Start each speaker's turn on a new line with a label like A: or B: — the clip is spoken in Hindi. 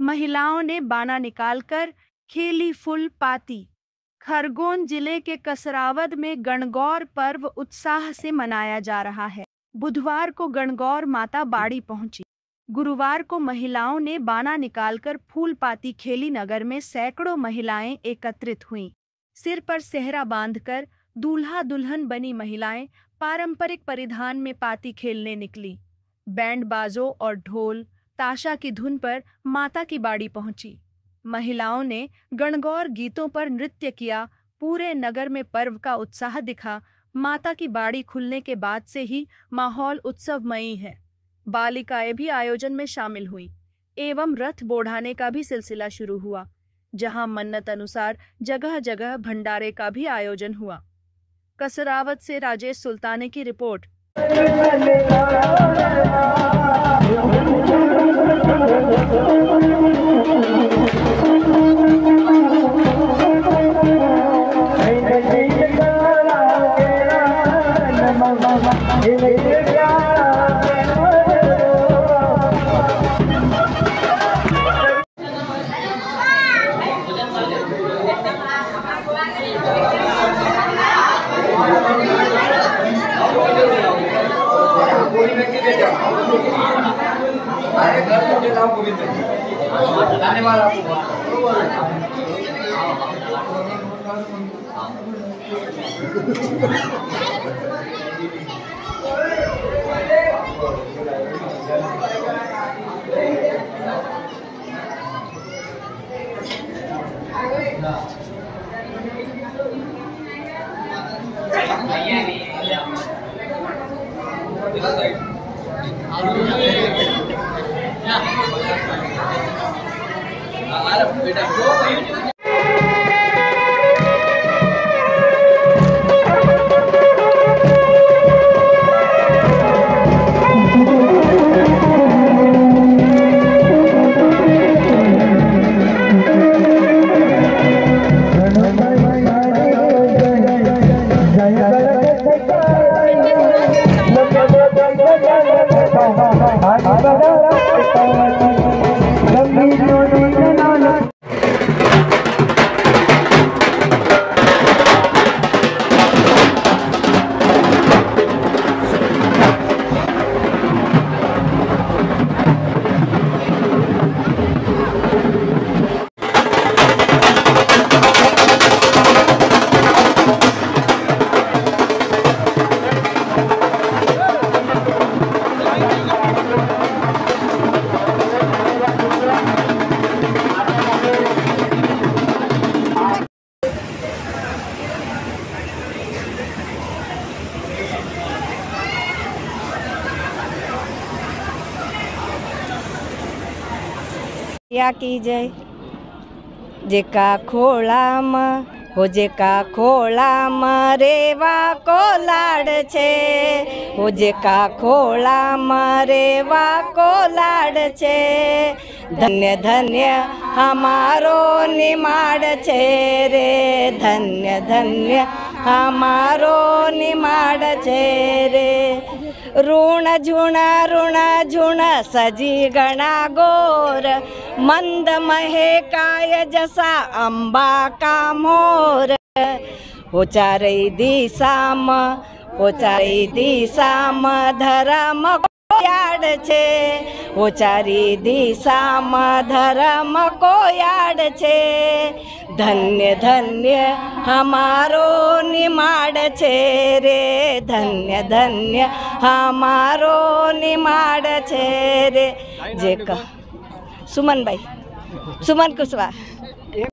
A: महिलाओं ने बाना निकालकर खेली फुल पाती। खरगोन जिले के कसरावद में गणगौर पर्व उत्साह से मनाया जा रहा है। बुधवार को गणगौर माता बाड़ी पहुंची। गुरुवार को महिलाओं ने बाना निकालकर फूल पाती खेली। नगर में सैकड़ों महिलाएं एकत्रित हुईं। सिर पर सेहरा बांधकर दूल्हा दुल्हन बनी महिलाएं पारंपरिक परिधान में पाती खेलने निकली। बैंड बाजों और ढोल ताशा की धुन पर माता की बाड़ी पहुंची। महिलाओं ने गणगौर गीतों पर नृत्य किया। पूरे नगर में पर्व का उत्साह दिखा। माता की बाड़ी खुलने के बाद से ही माहौल उत्सवमयी है। बालिकाएं भी आयोजन में शामिल हुई एवं रथ बोढ़ाने का भी सिलसिला शुरू हुआ, जहां मन्नत अनुसार जगह जगह भंडारे का भी आयोजन हुआ। कसरावद से राजेश सुल्ताने की रिपोर्ट।
B: धन्यवाद आपको।
C: या की जय जेका खोळाम हो जेका खोळाम रेवा को लाड छे हो जेका खोळाम रेवा को लाड छे धन्य धन्य हमारो निमाड छे रे धन्य धन्य हमारो निमाड छे रे ऋण झुण सजी गणा गोर मंद महे काय जसा अंबा का मोर हो चारई दिशाम धर्म को याड छे हो चारी दिशाम धर्म को याड छे धन्य धन्य हमारो निमाड छे रे धन्य धन्य हमारो निमाड छे रे जेका सुमन कुशवाहा।